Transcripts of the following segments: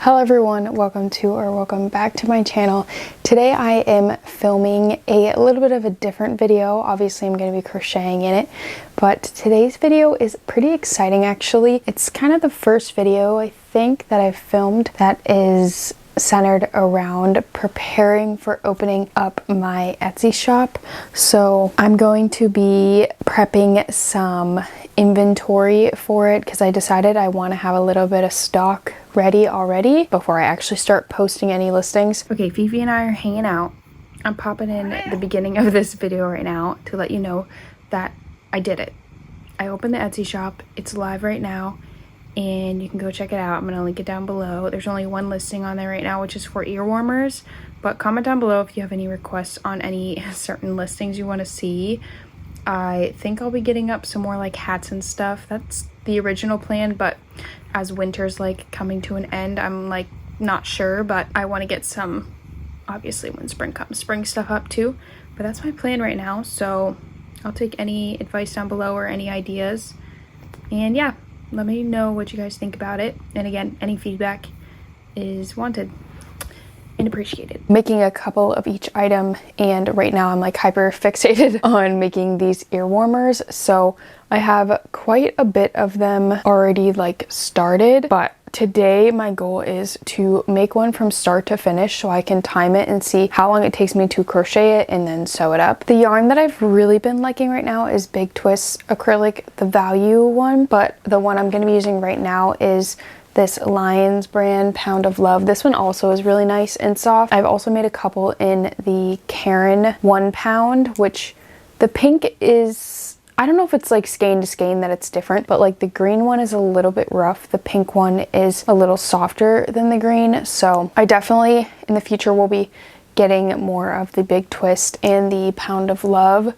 Hello everyone, welcome back to my channel. Today I am filming a little bit of a different video. Obviously I'm going to be crocheting in it, but today's video is pretty exciting actually. It's kind of the first video I think that I've filmed that is centered around preparing for opening up my Etsy shop. So I'm going to be prepping some inventory for it because I decided I want to have a little bit of stock ready already before I actually start posting any listings. Okay, Fifi and I are hanging out. I'm popping in the beginning of this video right now to let you know that I did it. I opened the Etsy shop. It's live right now and you can go check it out. I'm going to link it down below. There's only one listing on there right now, which is for ear warmers, but comment down below if you have any requests on any certain listings you want to see. I think I'll be getting up some more like hats and stuff. That's the original plan, but as winter's like coming to an end, I'm like not sure, but I want to get some, obviously when spring comes, spring stuff up too. But that's my plan right now, so I'll take any advice down below or any ideas. And yeah, let me know what you guys think about it. And again, any feedback is wanted and appreciated. Making a couple of each item, and right now I'm like hyper fixated on making these ear warmers. So I have quite a bit of them already like started, but today my goal is to make one from start to finish so I can time it and see how long it takes me to crochet it and then sew it up. The yarn that I've really been liking right now is Big Twist acrylic, the value one, but the one I'm going to be using right now is this Lion's brand Pound of Love. This one also is really nice and soft. I've also made a couple in the Karen 1 pound, which the pink is, I don't know if it's like skein to skein that it's different, but like the green one is a little bit rough. The pink one is a little softer than the green. So I definitely in the future will be getting more of the Big Twist and the Pound of Love.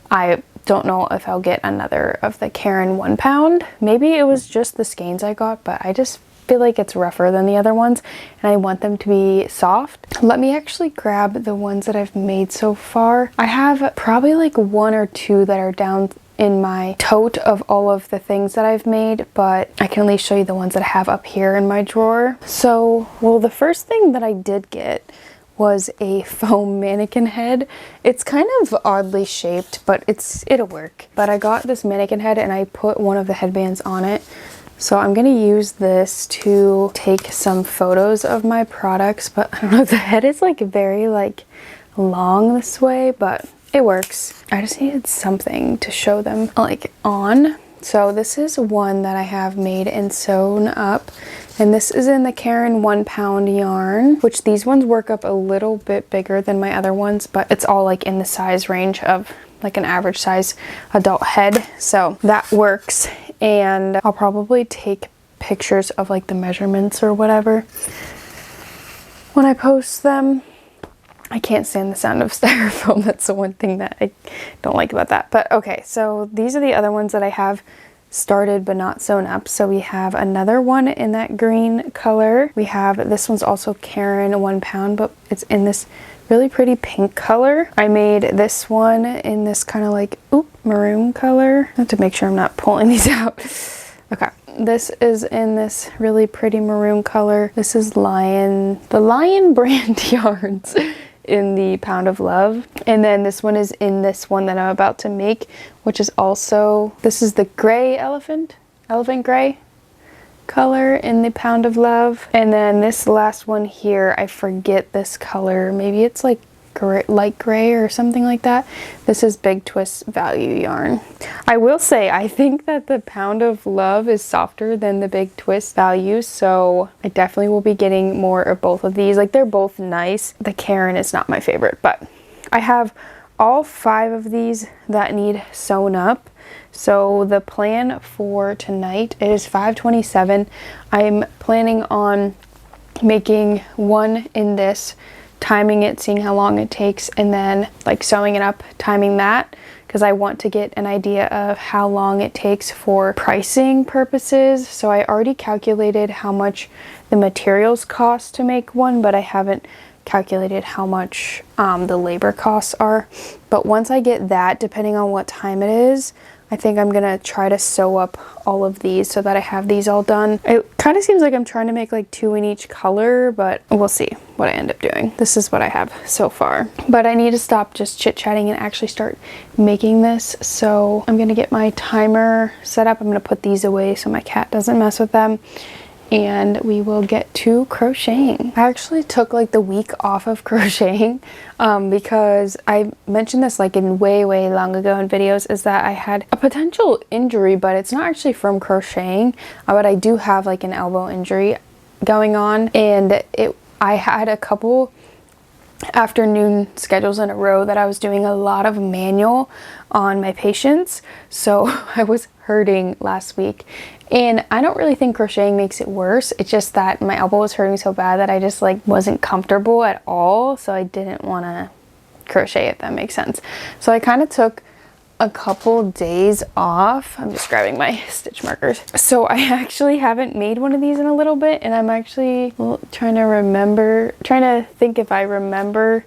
I don't know if I'll get another of the Karen 1 pound. Maybe it was just the skeins I got, but I just feel like it's rougher than the other ones and I want them to be soft. Let me actually grab the ones that I've made so far. I have probably like one or two that are down in my tote of all of the things that I've made, but I can at least show you the ones that I have up here in my drawer. So, well, the first thing that I did get was a foam mannequin head. It's kind of oddly shaped, but it'll work. But I got this mannequin head and I put one of the headbands on it. So I'm gonna use this to take some photos of my products, but I don't know, the head is like very like long this way, but it works. I just needed something to show them like on. So this is one that I have made and sewn up, and this is in the Karen 1 pound yarn, which these ones work up a little bit bigger than my other ones, but it's all like in the size range of like an average size adult head, so that works. And I'll probably take pictures of like the measurements or whatever when I post them. I can't stand the sound of styrofoam. That's the one thing that I don't like about that. But okay, so these are the other ones that I have started but not sewn up. So we have another one in that green color. We have, this one's also Karen 1 pound, but it's in this really pretty pink color. I made this one in this kind of like maroon color. I have to make sure I'm not pulling these out. Okay, this is in this really pretty maroon color. This is the Lion brand yarns in the Pound of Love. And then this one is in this one that I'm about to make, which is also, this is the gray elephant gray color in the Pound of Love. And then this last one here, I forget this color, maybe it's like light gray or something like that. This is Big Twist value yarn. I will say I think that the Pound of Love is softer than the Big Twist value, so I definitely will be getting more of both of these. Like, they're both nice. The Karen is not my favorite, but I have all 5 of these that need sewn up. So the plan for tonight is 5/27. I'm planning on making one in this, timing it, seeing how long it takes, and then like sewing it up, timing that, because I want to get an idea of how long it takes for pricing purposes. So I already calculated how much the materials cost to make one, but I haven't calculated how much the labor costs are. But once I get that, depending on what time it is, I think I'm gonna try to sew up all of these so that I have these all done. It kind of seems like I'm trying to make like 2 in each color, but we'll see what I end up doing. This is what I have so far. But I need to stop just chit-chatting and actually start making this. So I'm gonna get my timer set up. I'm gonna put these away so my cat doesn't mess with them. And we will get to crocheting. I actually took like the week off of crocheting because I mentioned this like in way long ago in videos, is that I had a potential injury, but it's not actually from crocheting, but I do have like an elbow injury going on, and I had a couple afternoon schedules in a row that I was doing a lot of manual on my patients, so I was hurting last week. And I don't really think crocheting makes it worse. It's just that my elbow was hurting so bad that I just like wasn't comfortable at all. So I didn't want to crochet, if that makes sense. So I kind of took a couple days off. I'm just grabbing my stitch markers. So I actually haven't made one of these in a little bit, and I'm actually trying to think if I remember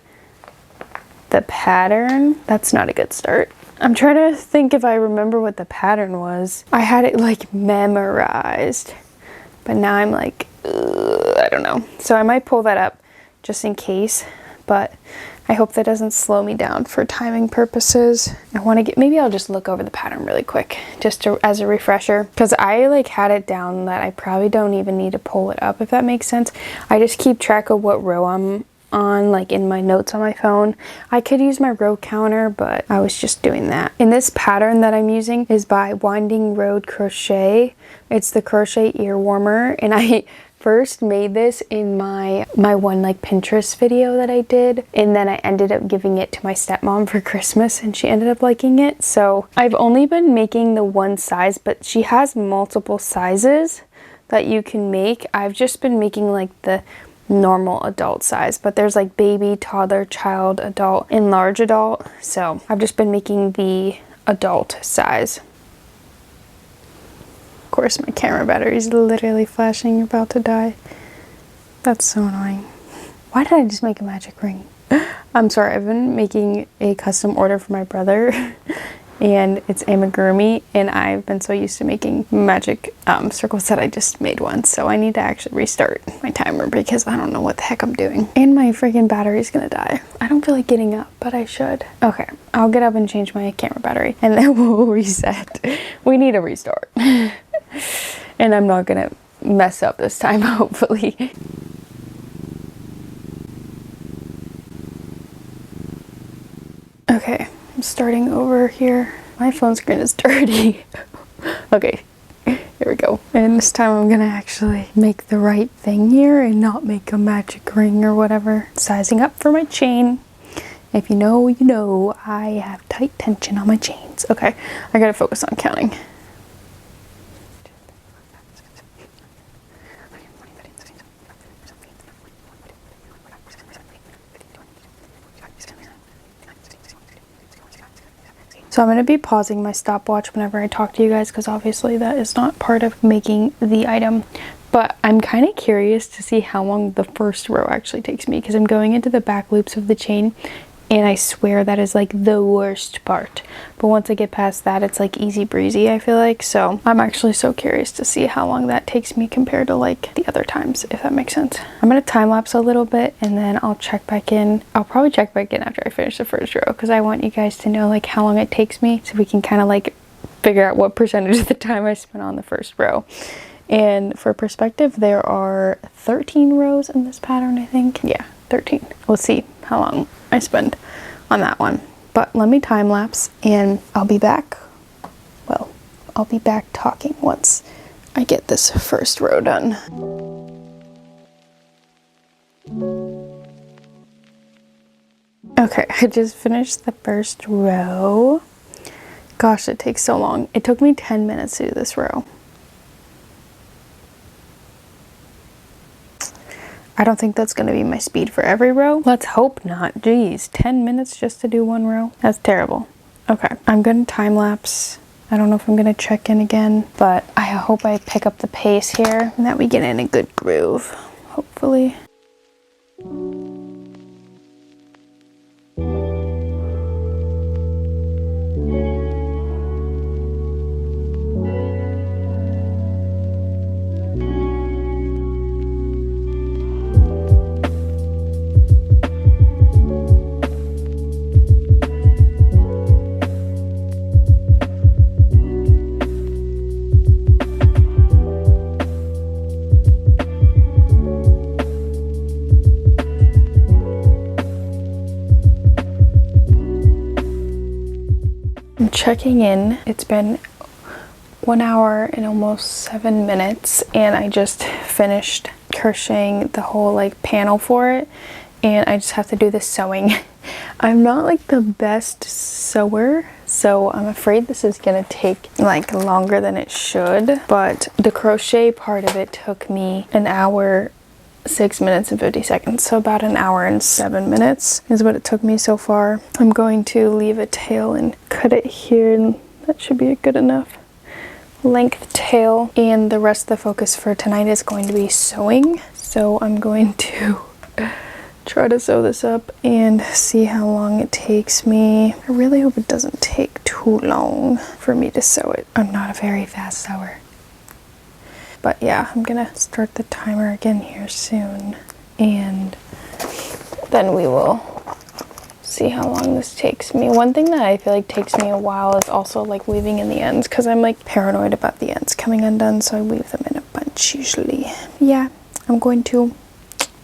the pattern. That's not a good start. I'm trying to think if I remember what the pattern was. I had it like memorized, but now I'm like, I don't know. So I might pull that up just in case, but I hope that doesn't slow me down for timing purposes. I want to maybe I'll just look over the pattern really quick just as a refresher, because I like had it down that I probably don't even need to pull it up, if that makes sense. I just keep track of what row I'm on, like in my notes on my phone. I could use my row counter, but I was just doing that. And this pattern that I'm using is by Winding Road Crochet. It's the crochet ear warmer, and I first made this in my one like Pinterest video that I did, and then I ended up giving it to my stepmom for Christmas, and she ended up liking it. So I've only been making the one size, but she has multiple sizes that you can make. I've just been making like the normal adult size, but there's like baby, toddler, child, adult, and large adult. So I've just been making the adult size. Of course, my camera battery is literally flashing, about to die. That's so annoying. Why did I just make a magic ring? I'm sorry, I've been making a custom order for my brother and it's amigurumi, and I've been so used to making magic circles that I just made one. So I need to actually restart my timer because I don't know what the heck I'm doing. And my freaking battery is gonna die. I don't feel like getting up, but I should. Okay, I'll get up and change my camera battery and then we'll reset. We need a restart. And I'm not gonna mess up this time, hopefully. Okay, I'm starting over here. My phone screen is dirty. Okay, here we go. And this time I'm gonna actually make the right thing here and not make a magic ring or whatever. Sizing up for my chain. If you know, you know, I have tight tension on my chains. Okay, I gotta focus on counting. So I'm going to be pausing my stopwatch whenever I talk to you guys, because obviously that is not part of making the item. But I'm kind of curious to see how long the first row actually takes me, because I'm going into the back loops of the chain, and I swear that is like the worst part. But once I get past that, it's like easy breezy, I feel like. So I'm actually so curious to see how long that takes me compared to like the other times, if that makes sense. I'm gonna time lapse a little bit and then I'll check back in. I'll probably check back in after I finish the first row, because I want you guys to know like how long it takes me, so we can kind of like figure out what percentage of the time I spent on the first row. And for perspective, there are 13 rows in this pattern, I think. Yeah, 13. We'll see how long I spend on that one. But let me time lapse and I'll be back. Well, I'll be back talking once I get this first row done. Okay, I just finished the first row. Gosh, it takes so long. It took me 10 minutes to do this row. I don't think that's going to be my speed for every row. Let's hope not. Geez, 10 minutes just to do one row? That's terrible. Okay, I'm going to time lapse. I don't know if I'm going to check in again, but I hope I pick up the pace here and that we get in a good groove, hopefully. checking in. It's been 1 hour and almost 7 minutes, and I just finished crocheting the whole like panel for it, and I just have to do the sewing. I'm not like the best sewer, so I'm afraid this is gonna take like longer than it should, but the crochet part of it took me 1 hour 6 minutes and 50 seconds, so about 1 hour and 7 minutes is what it took me so far. I'm going to leave a tail and cut it here, and that should be a good enough length tail, and the rest of the focus for tonight is going to be sewing. So I'm going to try to sew this up and see how long it takes me. I really hope it doesn't take too long for me to sew it. I'm not a very fast sewer. But yeah, I'm gonna start the timer again here soon, and then we will see how long this takes me. One thing that I feel like takes me a while is also like weaving in the ends, because I'm like paranoid about the ends coming undone, so I weave them in a bunch usually. Yeah, I'm going to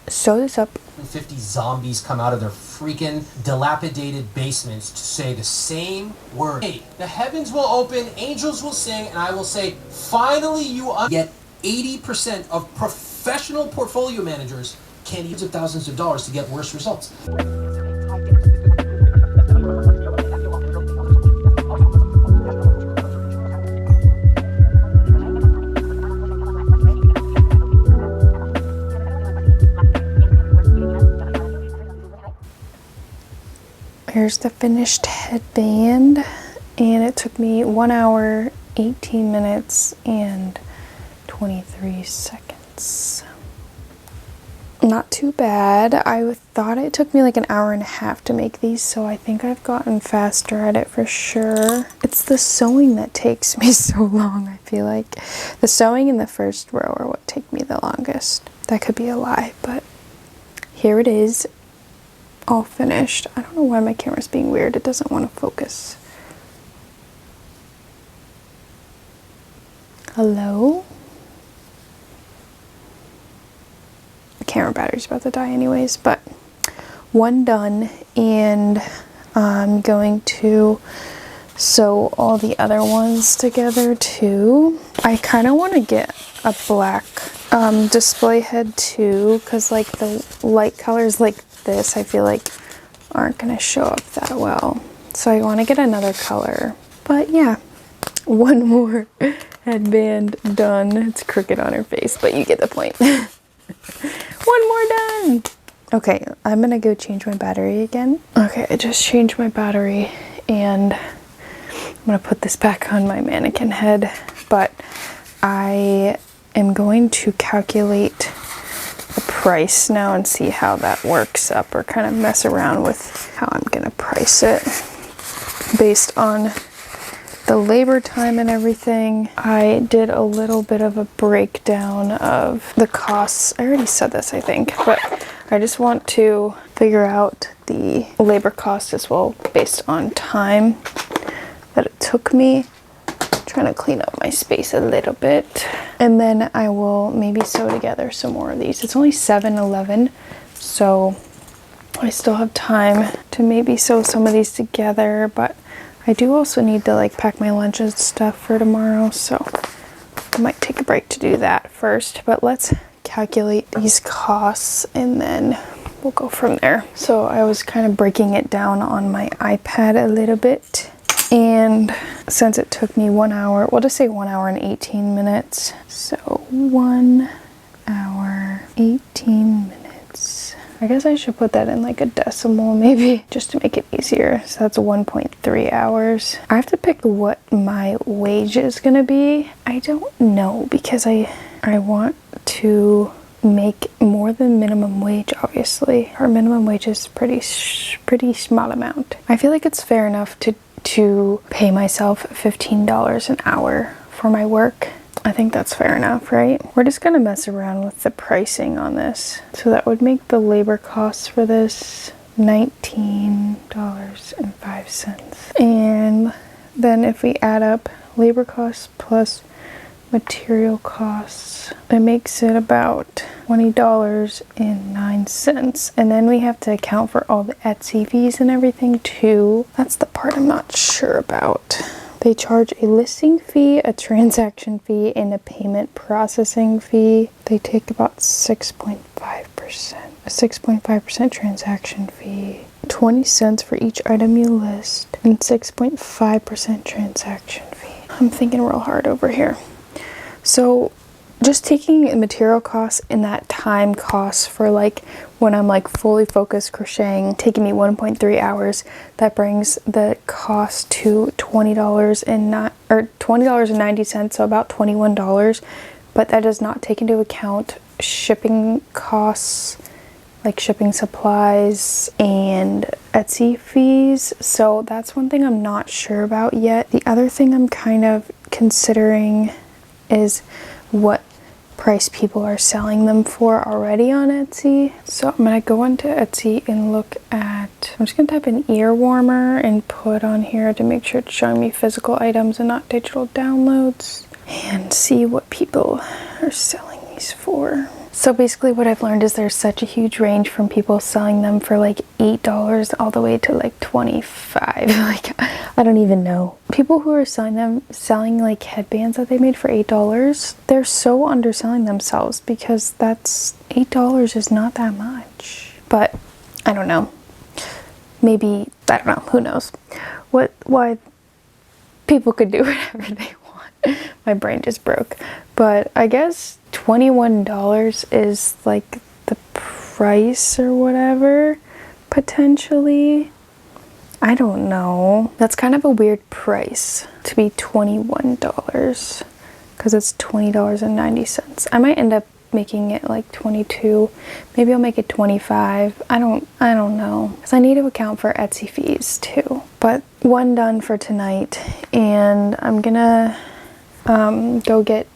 sew this up. 50 zombies come out of their freaking dilapidated basements to say the same word. Hey, the heavens will open, angels will sing, and I will say, finally you Yet 80% of professional portfolio managers can't use thousands of dollars to get worse results. Here's the finished headband, and it took me 1 hour 18 minutes and 23 seconds. Not too bad. I thought it took me like 1.5 hours to make these, so I think I've gotten faster at it for sure. It's the sewing that takes me so long. I feel like the sewing in the first row are what take me the longest. That could be a lie, but here it is, all finished. I don't know why my camera's being weird. It doesn't want to focus. Hello? The camera battery's about to die anyways, but one done, and I'm going to sew all the other ones together too. I kind of want to get a black display head too, because like the light colors like this I feel like aren't gonna show up that well, so I want to get another color. But yeah, one more headband done. It's crooked on her face, but you get the point. One more done. Okay, I'm gonna go change my battery again. Okay, I just changed my battery, and I'm gonna put this back on my mannequin head, but I am going to calculate the price now and see how that works up, or kind of mess around with how I'm gonna price it based on the labor time and everything. I did a little bit of a breakdown of the costs. I already said this, I think, but I just want to figure out the labor cost as well based on time that it took me. Trying to clean up my space a little bit, and then I will maybe sew together some more of these. It's only 7:11, so I still have time to maybe sew some of these together, but I do also need to like pack my lunch and stuff for tomorrow, so I might take a break to do that first. But let's calculate these costs and then we'll go from there. So I was kind of breaking it down on my iPad a little bit, and since it took me 1 hour, we'll just say 1 hour and 18 minutes. So 1 hour, 18 minutes. I guess I should put that in like a decimal maybe, just to make it easier. So that's 1.3 hours. I have to pick what my wage is gonna be. I don't know, because I want to make more than minimum wage, obviously. Our minimum wage is pretty small amount. I feel like it's fair enough to pay myself $15 an hour for my work. I think that's fair enough, right? We're just gonna mess around with the pricing on this. So that would make the labor costs for this $19.05. And then if we add up labor costs plus material costs. It makes it about $20.09. And then we have to account for all the Etsy fees and everything too. That's the part I'm not sure about. They charge a listing fee, a transaction fee, and a payment processing fee. They take about 6.5%. A 6.5% transaction fee. 20 cents for each item you list, and 6.5% transaction fee. I'm thinking real hard over here. So just taking material costs and that time costs for like when I'm like fully focused crocheting, taking me 1.3 hours, that brings the cost to $20.90, so about $21. But that does not take into account shipping costs, like shipping supplies and Etsy fees. So that's one thing I'm not sure about yet. The other thing I'm kind of considering is what price people are selling them for already on Etsy. So I'm gonna go into Etsy and look at, I'm just gonna type in ear warmer and put on here to make sure it's showing me physical items and not digital downloads, and see what people are selling these for. So basically what I've learned is there's such a huge range from people selling them for like $8 all the way to like $25. Like, I don't even know. People who are selling like headbands that they made for $8, they're so underselling themselves, because that's $8 is not that much. But I don't know. Maybe, I don't know, who knows? Why people could do whatever they want. My brain just broke. But I guess $21 is like the price or whatever, potentially. I don't know. That's kind of a weird price to be $21, because it's $20.90. I might end up making it like 22. Maybe I'll make it 25. I don't know, because I need to account for Etsy fees too. But one done for tonight, and I'm gonna go get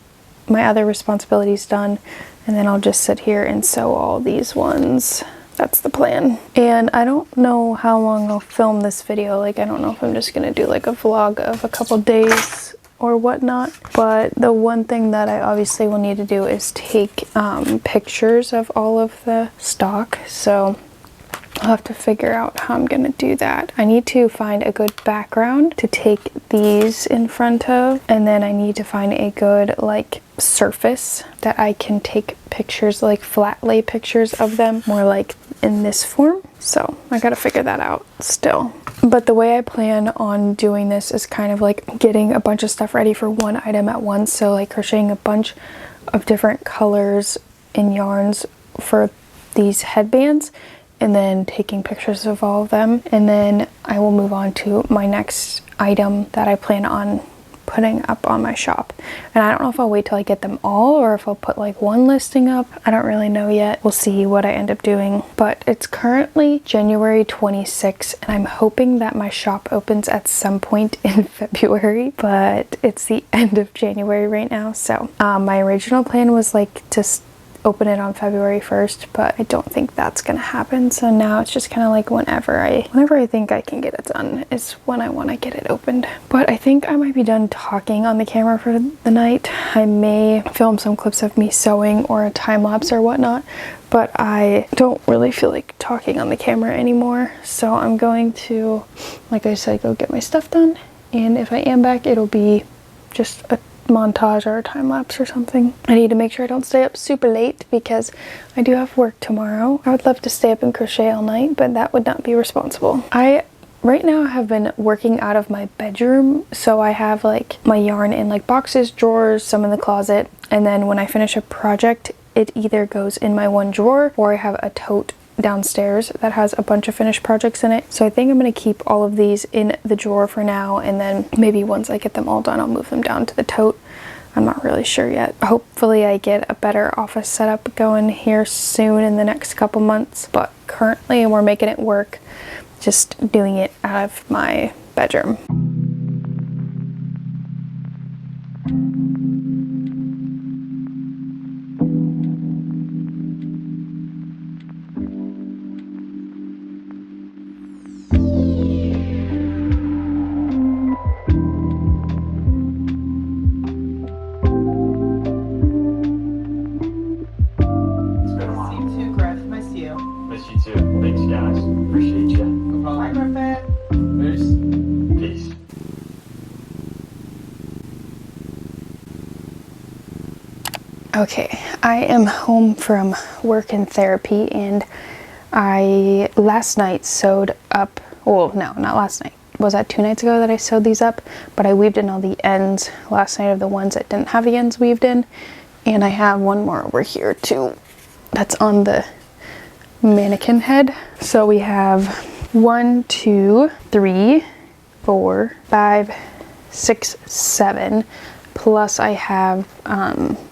my other responsibilities done, and then I'll just sit here and sew all these ones. That's the plan. And I don't know how long I'll film this video. Like, I don't know if I'm just gonna do like a vlog of a couple days or whatnot, but the one thing that I obviously will need to do is take pictures of all of the stock. So I'll have to figure out how I'm gonna do that. I need to find a good background to take these in front of, and then I need to find a good like surface that I can take pictures, like flat lay pictures of them, more like in this form. So I gotta figure that out still. But the way I plan on doing this is kind of like getting a bunch of stuff ready for one item at once. So like crocheting a bunch of different colors and yarns for these headbands, and then taking pictures of all of them, and then I will move on to my next item that I plan on putting up on my shop. And I don't know if I'll wait till I get them all, or if I'll put like one listing up. I don't really know yet. We'll see what I end up doing. But it's currently January 26th, and I'm hoping that my shop opens at some point in February, but it's the end of January right now. So my original plan was like to open it on February 1st, but I don't think that's gonna happen. So now it's just kind of like whenever I think I can get it done is when I want to get it opened. But I think I might be done talking on the camera for the night. I may film some clips of me sewing or a time lapse or whatnot, but I don't really feel like talking on the camera anymore. So I'm going to, like I said, go get my stuff done, and if I am back, it'll be just a montage or a time lapse or something. I need to make sure I don't stay up super late, because I do have work tomorrow. I would love to stay up and crochet all night, but that would not be responsible. I right now have been working out of my bedroom, so I have like my yarn in like boxes, drawers, some in the closet, and then when I finish a project, it either goes in my one drawer, or I have a tote downstairs that has a bunch of finished projects in it. So I think I'm going to keep all of these in the drawer for now, and then maybe once I get them all done, I'll move them down to the tote. I'm not really sure yet. Hopefully I get a better office setup going here soon in the next couple months, but currently we're making it work, just doing it out of my bedroom. Okay, I am home from work and therapy, and I last night sewed up, well, no, not last night. Was that 2 nights ago that I sewed these up? But I weaved in all the ends last night of the ones that didn't have the ends weaved in. And I have one more over here too that's on the mannequin head. So we have 1, 2, 3, 4, 5, 6, 7. Plus I have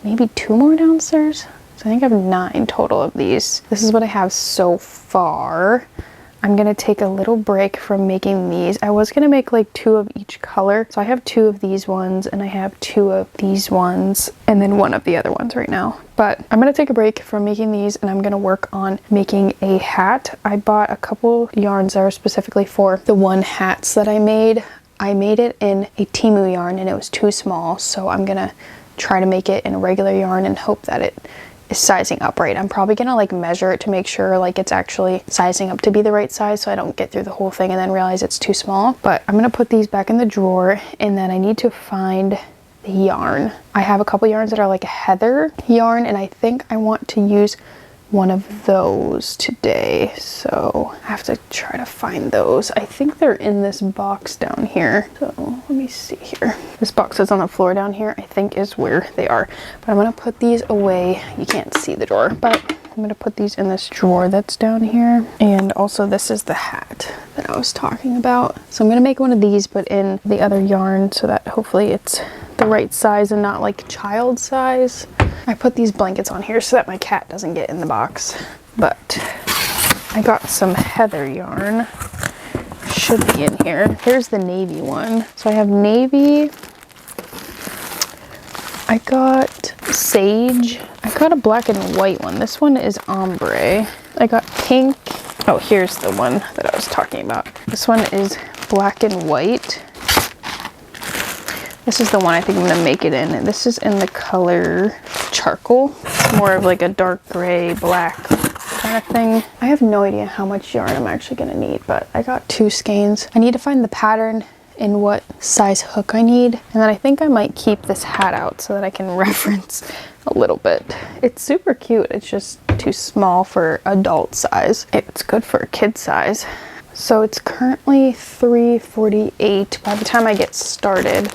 maybe 2 more downstairs. So I think I have 9 total of these. This is what I have so far. I'm gonna take a little break from making these. I was gonna make like 2 of each color. So I have 2 of these ones and I have 2 of these ones and then 1 of the other ones right now. But I'm gonna take a break from making these and I'm gonna work on making a hat. I bought a couple yarns that are specifically for the one hats that I made. I made it in a Temu yarn and it was too small. So I'm gonna try to make it in a regular yarn and hope that it is sizing up right. I'm probably gonna like measure it to make sure like it's actually sizing up to be the right size so I don't get through the whole thing and then realize it's too small. But I'm gonna put these back in the drawer and then I need to find the yarn. I have a couple yarns that are like a heather yarn and I think I want to use one of those today. So I have to try to find those. I think they're in this box down here. So let me see here. This box that's on the floor down here, I think is where they are. But I'm gonna put these away. You can't see the drawer, but I'm gonna put these in this drawer that's down here. And also this is the hat that I was talking about. So I'm gonna make one of these, but in the other yarn so that hopefully it's the right size and not like child size. I put these blankets on here so that my cat doesn't get in the box, but I got some heather yarn. Should be in here. Here's the navy one. So I have navy. I got sage. I got a black and white one. This one is ombre. I got pink. Oh, here's the one that I was talking about. This one is black and white. This is the one I think I'm gonna make it in. This is in the color charcoal. It's more of like a dark gray, black kind of thing. I have no idea how much yarn I'm actually gonna need, but I got 2 skeins. I need to find the pattern and what size hook I need. And then I think I might keep this hat out so that I can reference a little bit. It's super cute. It's just too small for adult size. It's good for a kid size. So it's currently 3:48. By the time I get started,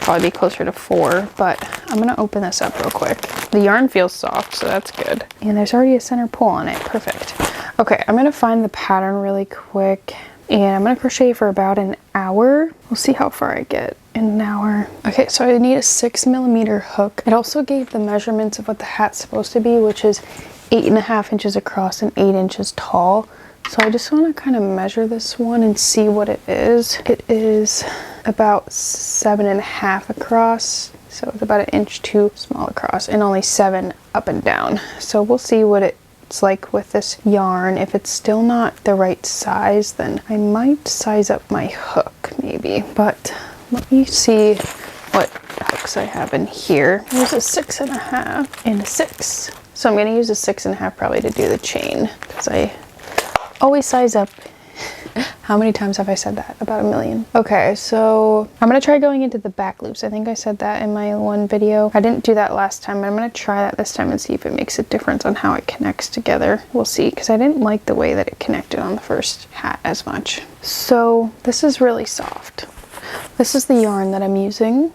probably be closer to 4, but I'm gonna open this up real quick. The yarn feels soft, so that's good. And there's already a center pull on it, perfect. Okay, I'm gonna find the pattern really quick and I'm gonna crochet for about an hour. We'll see how far I get in an hour. Okay, so I need a 6mm hook. It also gave the measurements of what the hat's supposed to be, which is 8.5 inches across and 8 inches tall. So I just want to kind of measure this one and see what it is. It is about 7.5 across. So it's about 1 inch too small across and only 7 up and down. So we'll see what it's like with this yarn. If it's still not the right size, then I might size up my hook maybe. But let me see what hooks I have in here. There's a 6.5 and a 6. So I'm going to use a 6.5 probably to do the chain because I always size up. How many times have I said that? About 1 million. Okay, so I'm gonna try going into the back loops. I think I said that in my one video. I didn't do that last time, but I'm gonna try that this time and see if it makes a difference on how it connects together. We'll see, because I didn't like the way that it connected on the first hat as much. So this is really soft. This is the yarn that I'm using.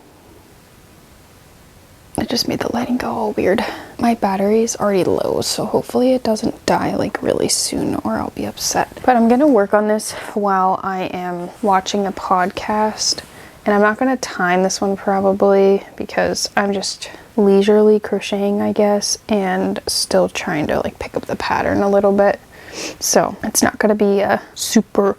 It just made the lighting go all weird. My battery is already low, so hopefully it doesn't die like really soon or I'll be upset. But I'm gonna work on this while I am watching a podcast. And I'm not gonna time this one probably because I'm just leisurely crocheting, I guess, and still trying to like pick up the pattern a little bit. So it's not gonna be a super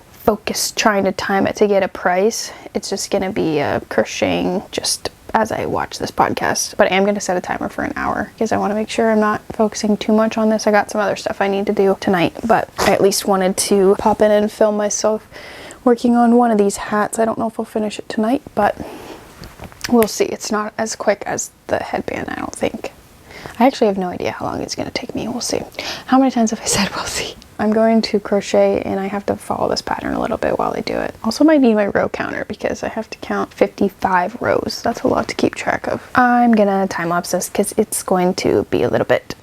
focused trying to time it to get a price. It's just gonna be crocheting just as I watch this podcast. But I am going to set a timer for an hour because I want to make sure I'm not focusing too much on this. I got some other stuff I need to do tonight, but I at least wanted to pop in and film myself working on one of these hats. I don't know if I'll finish it tonight, but we'll see. It's not as quick as the headband, I don't think. I actually have no idea how long it's going to take me. We'll see. How many times have I said we'll see? I'm going to crochet and I have to follow this pattern a little bit while I do it. Also might need my row counter because I have to count 55 rows. That's a lot to keep track of. I'm gonna time lapse this because it's going to be a little bit.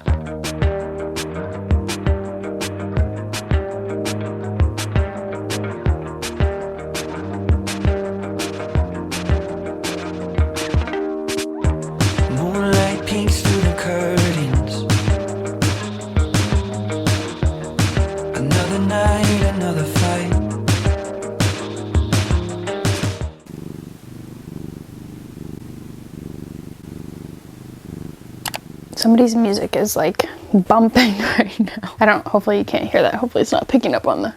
Somebody's music is like bumping right now. Hopefully you can't hear that. Hopefully it's not picking up on the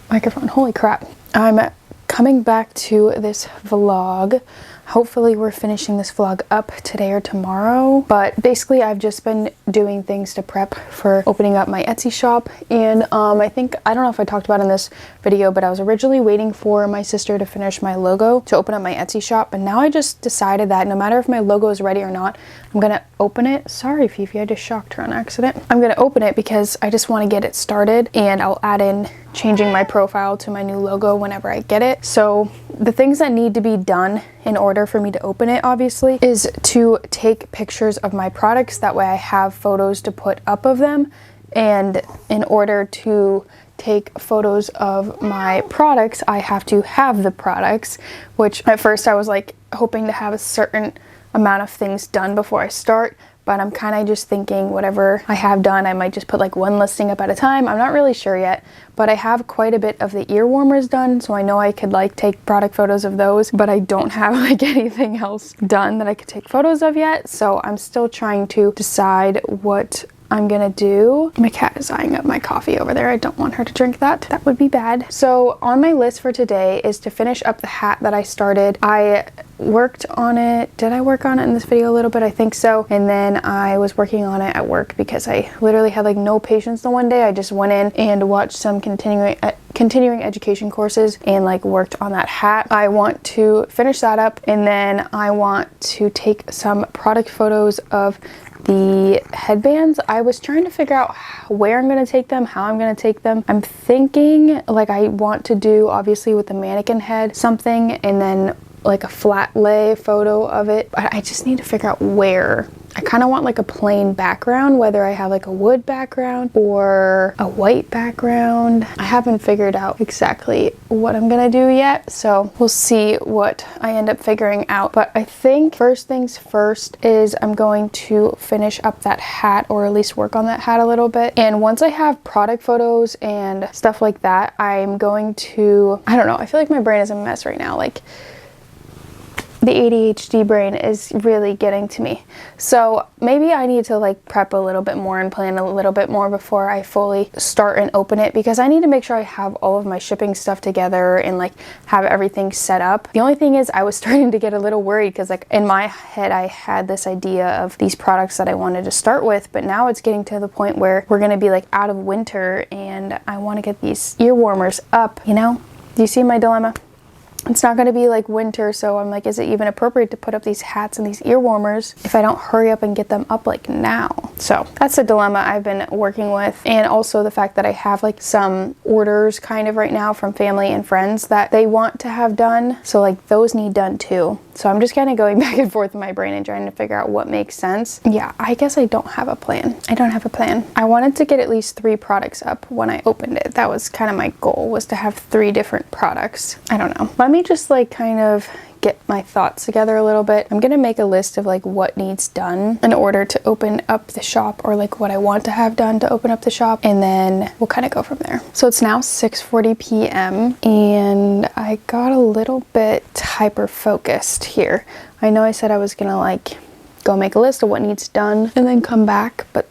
microphone. Holy crap. I'm coming back to this vlog. Hopefully we're finishing this vlog up today or tomorrow, but basically I've just been doing things to prep for opening up my Etsy shop. And I don't know if I talked about in this video, but I was originally waiting for my sister to finish my logo to open up my Etsy shop, and now I just decided that no matter if my logo is ready or not, I'm gonna open it. Sorry Fifi, I just shocked her on accident. I'm gonna open it because I just want to get it started, and I'll add in changing my profile to my new logo whenever I get it. So the things that need to be done in order for me to open it, obviously, is to take pictures of my products. That way I have photos to put up of them. And in order to take photos of my products, I have to have the products, which at first I was like hoping to have a certain amount of things done before I start. But I'm kind of just thinking whatever I have done, I might just put like one listing up at a time. I'm not really sure yet, but I have quite a bit of the ear warmers done, so I know I could like take product photos of those, but I don't have like anything else done that I could take photos of yet. So I'm still trying to decide what I'm gonna do. My cat is eyeing up my coffee over there. I don't want her to drink that. That would be bad. So on my list for today is to finish up the hat that I started. I worked on it. Did I work on it in this video a little bit? I think so. And then I was working on it at work because I literally had like no patience the one day. I just went in and watched some continuing education courses and like worked on that hat. I want to finish that up, and then I want to take some product photos of the headbands. I was trying to figure out where I'm going to take them, how I'm going to take them. I'm thinking like I want to do, obviously with the mannequin head, something, and then like a flat lay photo of it, but I just need to figure out where. I kind of want like a plain background, whether I have like a wood background or a white background. I haven't figured out exactly what I'm gonna do yet, so we'll see what I end up figuring out. But I think first things first is I'm going to finish up that hat, or at least work on that hat a little bit. And once I have product photos and stuff like that, I'm going to, I don't know, I feel like my brain is a mess right now. Like, the ADHD brain is really getting to me. So maybe I need to like prep a little bit more and plan a little bit more before I fully start and open it, because I need to make sure I have all of my shipping stuff together and like have everything set up. The only thing is I was starting to get a little worried because like in my head I had this idea of these products that I wanted to start with, but now it's getting to the point where we're gonna be like out of winter and I want to get these ear warmers up, you know? Do you see my dilemma? It's not going to be like winter, so I'm like, is it even appropriate to put up these hats and these ear warmers if I don't hurry up and get them up like now? So that's a dilemma I've been working with. And also the fact that I have like some orders kind of right now from family and friends that they want to have done. So like those need done too. So I'm just kind of going back and forth in my brain and trying to figure out what makes sense. Yeah, I guess I don't have a plan. I don't have a plan. I wanted to get at least 3 products up when I opened it. That was kind of my goal, was to have 3 different products. I don't know. Let me just like kind of get my thoughts together a little bit. I'm gonna make a list of like what needs done in order to open up the shop, or like what I want to have done to open up the shop, and then we'll kind of go from there. So it's now 6:40 p.m. and I got a little bit hyper focused here. I know I said I was gonna like go make a list of what needs done and then come back, but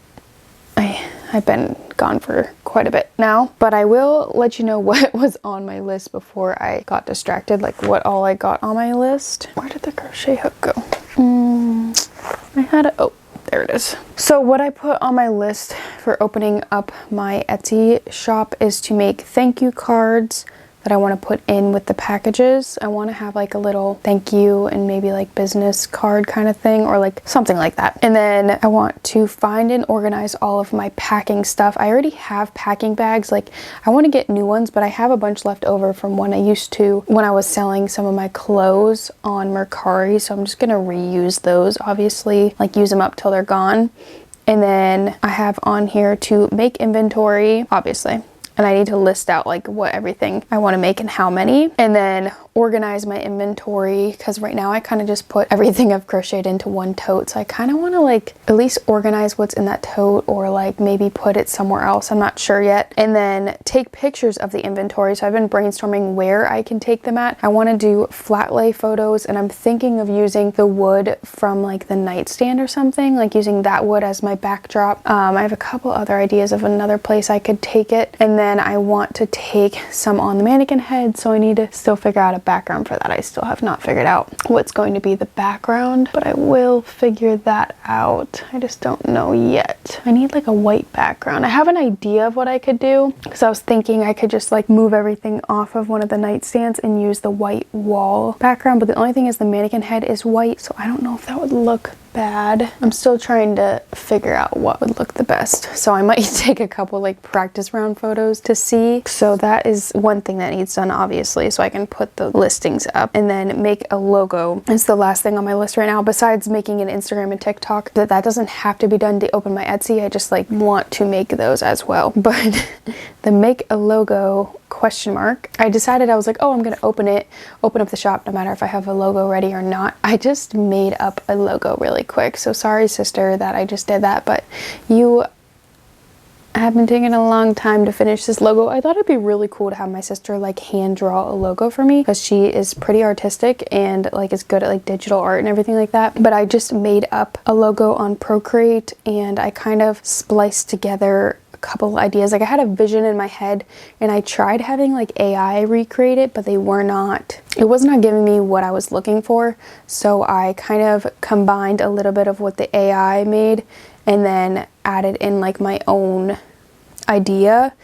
I've been gone for quite a bit now. But I will let you know what was on my list before I got distracted, like what all I got on my list. Where did the crochet hook go? I had a, oh, there it is. So what I put on my list for opening up my Etsy shop is to make thank you cards, that I want to put in with the packages. I want to have like a little thank you and maybe like business card kind of thing, or like something like that. And then I want to find and organize all of my packing stuff. I already have packing bags. Like I want to get new ones, but I have a bunch left over from when I used to, when I was selling some of my clothes on Mercari. So I'm just going to reuse those, obviously, like use them up till they're gone. And then I have on here to make inventory, obviously. And I need to list out like what everything I want to make and how many, and then organize my inventory, because right now I kind of just put everything I've crocheted into one tote. So I kind of want to like at least organize what's in that tote, or like maybe put it somewhere else. I'm not sure yet. And then take pictures of the inventory. So I've been brainstorming where I can take them at. I want to do flat lay photos, and I'm thinking of using the wood from like the nightstand or something, like using that wood as my backdrop. I have a couple other ideas of another place I could take it. And then I want to take some on the mannequin head, so I need to still figure out a background for that. I still have not figured out what's going to be the background, but I will figure that out. I just don't know yet. I need like a white background. I have an idea of what I could do, because I was thinking I could just like move everything off of one of the nightstands and use the white wall background, but the only thing is the mannequin head is white, so I don't know if that would look bad. I'm still trying to figure out what would look the best, so I might take a couple like practice round photos to see. So that is one thing that needs done, obviously, so I can put the listings up. And then make a logo. It's the last thing on my list right now, besides making an Instagram and TikTok. That doesn't have to be done to open my Etsy. I just like want to make those as well. But the make a logo question mark, I decided, I was like, oh, I'm gonna open up the shop no matter if I have a logo ready or not. I just made up a logo really quick, so sorry sister that I just did that, but you have been taking a long time to finish this logo. I thought it'd be really cool to have my sister like hand draw a logo for me, because she is pretty artistic and like is good at like digital art and everything like that. But I just made up a logo on Procreate, and I kind of spliced together couple ideas. Like I had a vision in my head, and I tried having like AI recreate it, but it was not giving me what I was looking for. So I kind of combined a little bit of what the AI made and then added in like my own idea,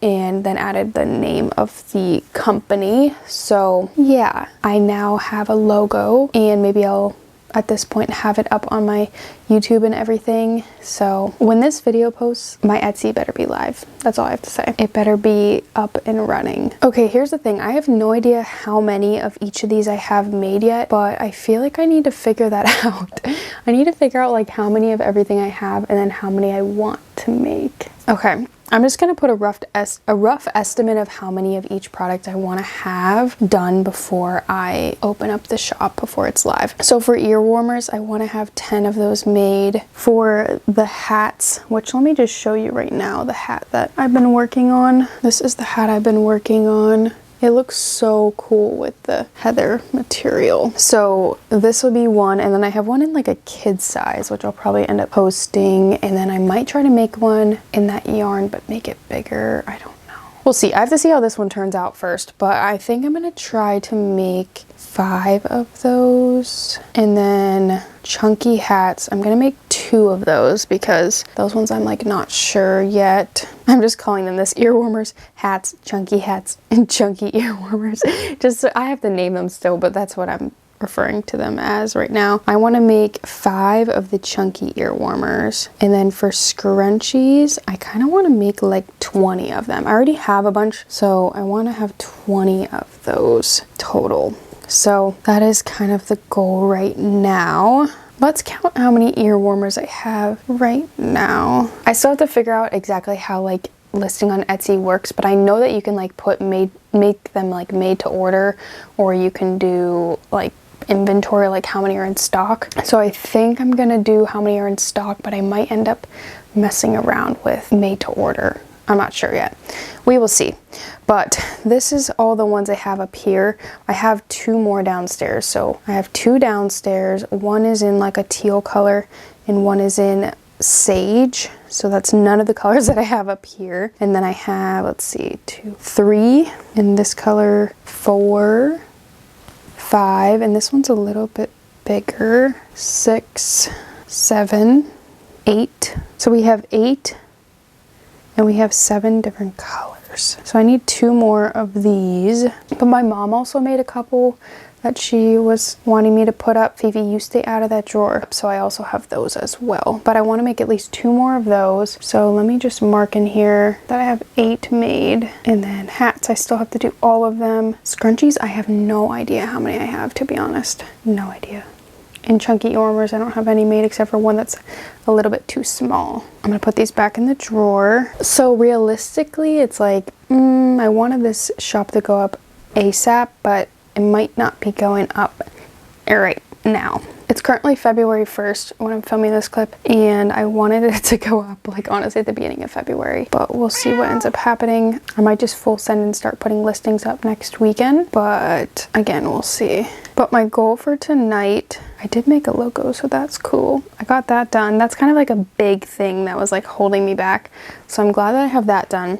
and then added the name of the company. So yeah, I now have a logo, and maybe I'll at this point have it up on my YouTube and everything. So when this video posts, my Etsy better be live. That's all I have to say. It better be up and running. Okay, here's the thing. I have no idea how many of each of these I have made yet, but I feel like I need to figure that out. I need to figure out like how many of everything I have, and then how many I want to make. Okay, I'm just gonna put a rough estimate of how many of each product I want to have done before I open up the shop, before it's live. So for ear warmers, I want to have 10 of those made. For the hats, which let me just show you right now, the hat that I've been working on. This is the hat I've been working on. It looks so cool with the heather material. So this would be one, and then I have one in like a kid size, which I'll probably end up posting, and then I might try to make one in that yarn but make it bigger. I don't know. We'll see. I have to see how this one turns out first, but I think I'm gonna try to make 5 of those. And then chunky hats, I'm gonna make 2 of those, because those ones I'm like not sure yet. I'm just calling them this: ear warmers, hats, and chunky ear warmers. Just so I have to name them still, but that's what I'm referring to them as right now. I want to make 5 of the chunky ear warmers, and then for scrunchies I kind of want to make like 20 of them. I already have a bunch, so I want to have 20 of those total. So that is kind of the goal right now. Let's count how many ear warmers I have right now. I still have to figure out exactly how like listing on Etsy works, but I know that you can like make them like made to order, or you can do like inventory, like how many are in stock. So I think I'm gonna do how many are in stock, but I might end up messing around with made to order. I'm not sure yet. We will see. But this is all the ones I have up here. I have 2 more downstairs. So I have 2 downstairs. One is in like a teal color, and one is in sage. So that's none of the colors that I have up here. And then I have, let's see, 2, 3 in this color, 4, 5, and this one's a little bit bigger, 6, 7, 8. So we have 8, and we have 7 different colors. $5. So I need 2 more of these. But my mom also made a couple that she was wanting me to put up. Fifi, you stay out of that drawer. So I also have those as well. But I want to make at least 2 more of those. So let me just mark in here that I have 8 made. And then hats, I still have to do all of them. Scrunchies, I have no idea how many I have, to be honest. No idea. And chunky earwarmers, I don't have any made except for one that's a little bit too small. I'm gonna put these back in the drawer. So realistically, it's like, I wanted this shop to go up ASAP, but it might not be going up right now. It's currently February 1st when I'm filming this clip, and I wanted it to go up like honestly at the beginning of February, but we'll see what ends up happening. I might just full send and start putting listings up next weekend, but again, we'll see. But my goal for tonight, I did make a logo, so that's cool. I got that done. That's kind of like a big thing that was like holding me back, so I'm glad that I have that done.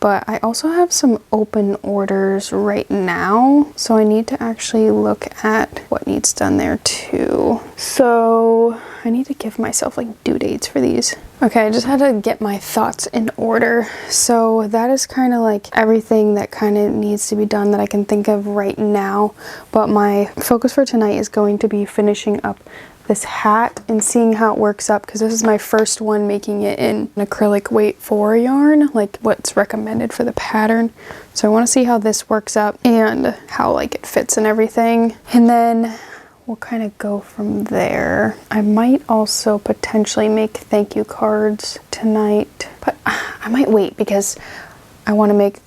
But I also have some open orders right now, so I need to actually look at what needs done there too. So I need to give myself like due dates for these. Okay, I just had to get my thoughts in order. So that is kind of like everything that kind of needs to be done that I can think of right now. But my focus for tonight is going to be finishing up this hat and seeing how it works up, because this is my first one making it in an acrylic weight 4 yarn, like what's recommended for the pattern. So I want to see how this works up and how like it fits and everything, and then we'll kind of go from there. I might also potentially make thank you cards tonight, but I might wait because I want to make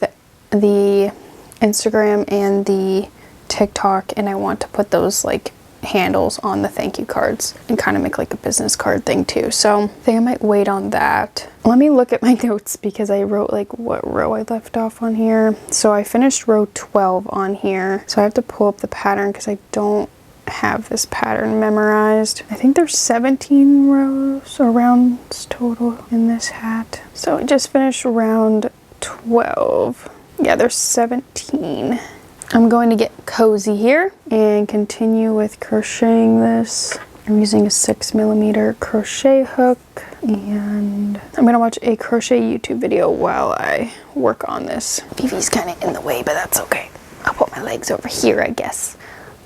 the Instagram and the TikTok, and I want to put those like handles on the thank you cards and kind of make like a business card thing too. So I think I might wait on that. Let me look at my notes because I wrote like what row I left off on here. So I finished row 12 on here. So I have to pull up the pattern because I don't have this pattern memorized. I think there's 17 rows or rounds total in this hat. So I just finished round 12. Yeah, there's 17. I'm going to get cozy here and continue with crocheting this. I'm using a 6mm crochet hook, and I'm gonna watch a crochet YouTube video while I work on this. Fifi's kind of in the way, but that's okay. I'll put my legs over here, I guess.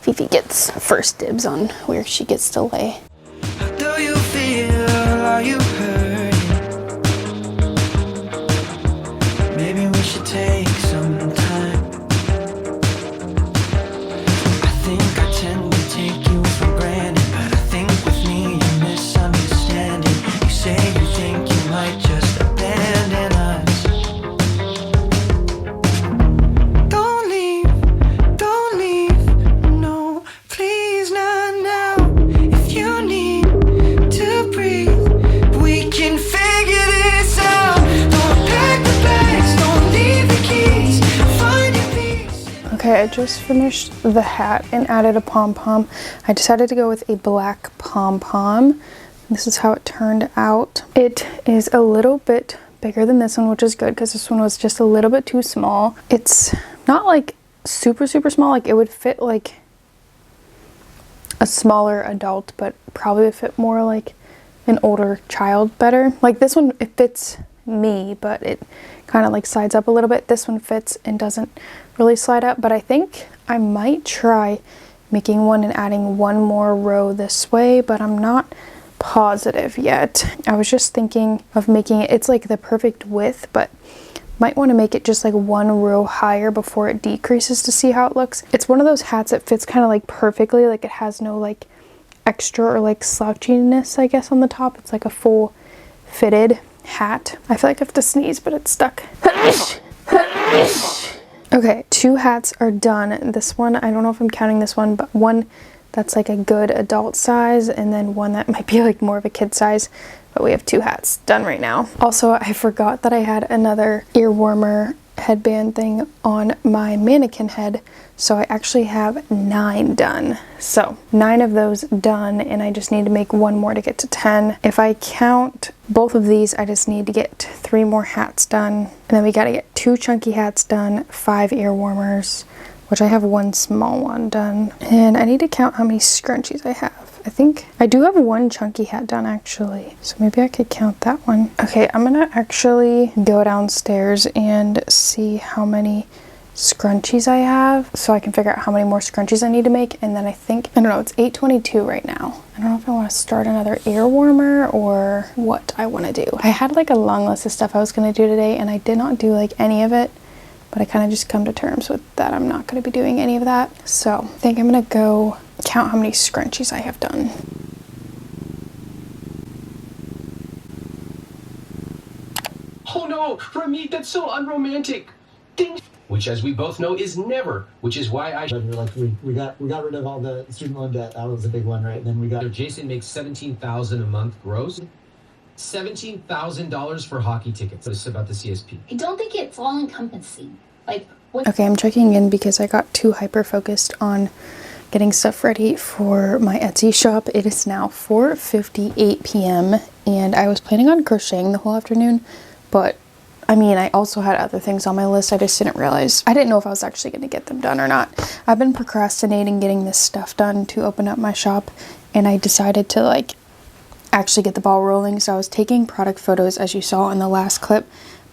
Fifi gets first dibs on where she gets to lay. How do you feel? Are you hurting? Maybe we should take some time. I think I tend to take you for granted, but I think with me you're misunderstanding. You say you think you might just abandon us. Don't leave, no, please not now. If you need to breathe, we can figure this out. Don't pack the bags, don't leave the keys, find your peace. Okay, I just finished the hat and added a pom-pom. I decided to go with a black pom-pom. This is how it turned out. It is a little bit bigger than this one, which is good because this one was just a little bit too small. It's not like super small, like it would fit like a smaller adult, but probably would fit more like an older child better. Like this one, it fits me, but it kind of like slides up a little bit. This one fits and doesn't really slide up, but I think I might try making one and adding one more row this way, but I'm not positive yet. I was just thinking of making it, it's like the perfect width, but might want to make it just like one row higher before it decreases to see how it looks. It's one of those hats that fits kind of like perfectly, like it has no like extra or like slouchiness, I guess, on the top. It's like a full fitted hat. I feel like I have to sneeze, but it's stuck. Okay, 2 hats are done. This one, I don't know if I'm counting this one, but one that's like a good adult size, and then one that might be like more of a kid size. But we have 2 hats done right now. Also, I forgot that I had another ear warmer headband thing on my mannequin head, so I actually have 9 done. So 9 of those done, and I just need to make one more to get to 10. If I count both of these, I just need to get 3 more hats done, and then we got to get 2 chunky hats done, 5 ear warmers, which I have one small one done. And I need to count how many scrunchies I have. I think I do have one chunky hat done actually, so maybe I could count that one. Okay, I'm gonna actually go downstairs and see how many scrunchies I have so I can figure out how many more scrunchies I need to make. And then I think, I don't know, it's 8:22 right now. I don't know if I want to start another ear warmer or what I want to do. I had like a long list of stuff I was going to do today and I did not do like any of it, but I kind of just come to terms with that I'm not going to be doing any of that. So I think I'm going to go count how many scrunchies I have done. Oh no, Ramit, that's so unromantic. Ding. Which, as we both know, is never. Which is why I. Like we got rid of all the student loan debt. That was a big one, right? And then we got. Jason makes $17,000 a month gross. $17,000 for hockey tickets. This is about the CSP. I don't think it's all encompassing. Like what? Okay, I'm checking in because I got too hyper focused on getting stuff ready for my Etsy shop. It is now 4:58 p.m. and I was planning on crocheting the whole afternoon, but I mean, I also had other things on my list. I just didn't realize. I didn't know if I was actually going to get them done or not. I've been procrastinating getting this stuff done to open up my shop, and I decided to like actually get the ball rolling. So I was taking product photos, as you saw in the last clip.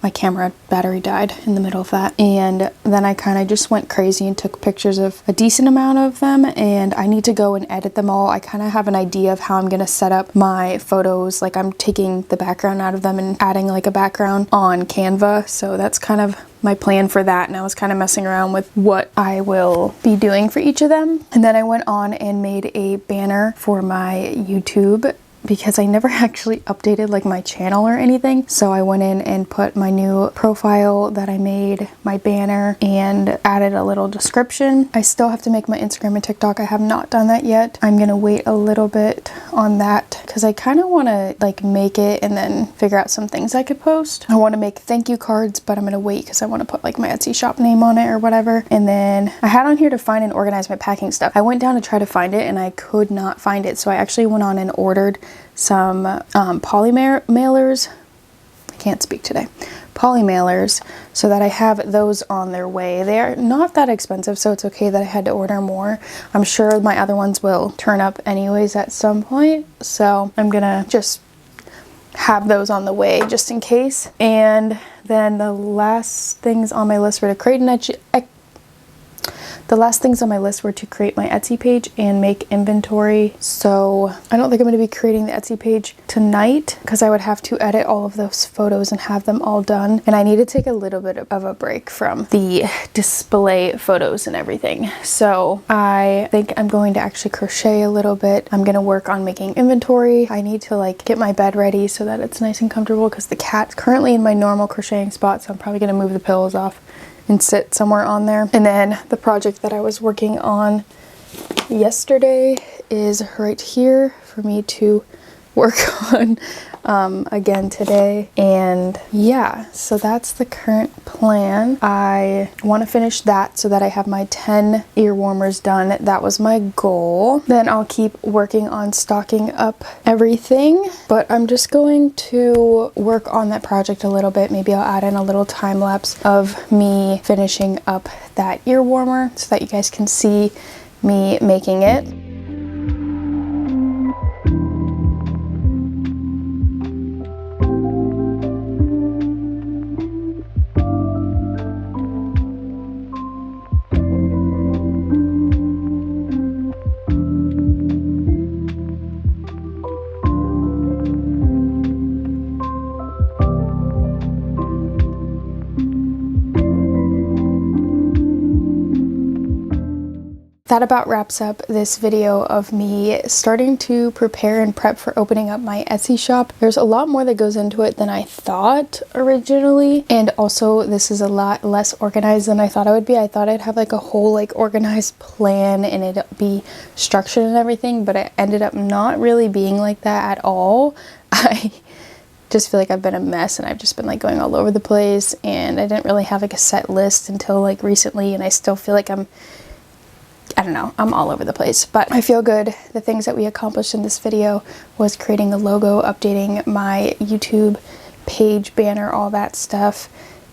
My camera battery died in the middle of that, and then I kind of just went crazy and took pictures of a decent amount of them, and I need to go and edit them all. I kind of have an idea of how I'm gonna set up my photos. Like I'm taking the background out of them and adding like a background on Canva, so that's kind of my plan for that. And I was kind of messing around with what I will be doing for each of them. And then I went on and made a banner for my YouTube, because I never actually updated like my channel or anything. So I went in and put my new profile that I made, my banner, and added a little description. I still have to make my Instagram and TikTok. I have not done that yet. I'm gonna wait a little bit on that because I kind of want to like make it and then figure out some things I could post. I want to make thank you cards, but I'm gonna wait because I want to put like my Etsy shop name on it or whatever. And then I had on here to find and organize my packing stuff. I went down to try to find it and I could not find it. So I actually went on and ordered some poly mailers. I can't speak today. Poly mailers, so that I have those on their way. They are not that expensive, so it's okay that I had to order more. I'm sure my other ones will turn up anyways at some point, so I'm gonna just have those on the way just in case. And then the last things on my list were to create an Etsy. The last things on my list were to create my Etsy page and make inventory. So I don't think I'm going to be creating the Etsy page tonight because I would have to edit all of those photos and have them all done. And I need to take a little bit of a break from the display photos and everything. So I think I'm going to actually crochet a little bit. I'm going to work on making inventory. I need to like get my bed ready so that it's nice and comfortable because the cat's currently in my normal crocheting spot. So I'm probably going to move the pillows off and sit somewhere on there. And then the project that I was working on yesterday is right here for me to work on again today. And yeah, so that's the current plan. I want to finish that so that I have my 10 ear warmers done. That was my goal. Then I'll keep working on stocking up everything, but I'm just going to work on that project a little bit. Maybe I'll add in a little time lapse of me finishing up that ear warmer so that you guys can see me making it. That about wraps up this video of me starting to prepare and prep for opening up my Etsy shop. There's a lot more that goes into it than I thought originally, and also this is a lot less organized than I thought it would be. I thought I'd have like a whole like organized plan and it'd be structured and everything, but it ended up not really being like that at all. I just feel like I've been a mess and I've just been like going all over the place, and I didn't really have like a set list until like recently, and I still feel like I don't know, I'm all over the place, but I feel good. The things that we accomplished in this video was creating the logo, updating my YouTube page, banner, all that stuff.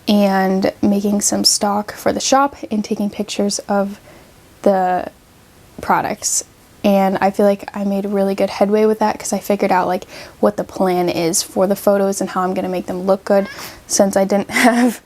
and making some stock for the shop and taking pictures of the products. And I feel like I made really good headway with that because I figured out like what the plan is for the photos and how I'm gonna make them look good. Since I didn't have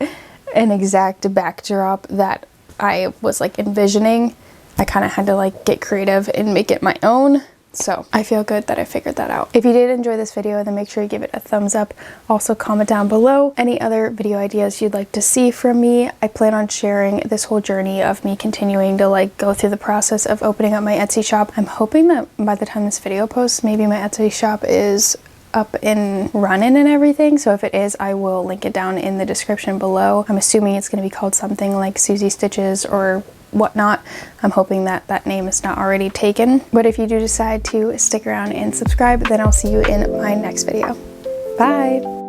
an exact backdrop that I was like envisioning, I kind of had to like get creative and make it my own. So I feel good that I figured that out. If you did enjoy this video, then make sure you give it a thumbs up. Also comment down below any other video ideas you'd like to see from me. I plan on sharing this whole journey of me continuing to like go through the process of opening up my Etsy shop. I'm hoping that by the time this video posts, maybe my Etsy shop is up and running and everything. So if it is, I will link it down in the description below. I'm assuming it's going to be called something like Susie Stitches or whatnot. I'm hoping that that name is not already taken. But if you do decide to stick around and subscribe, then I'll see you in my next video. Bye!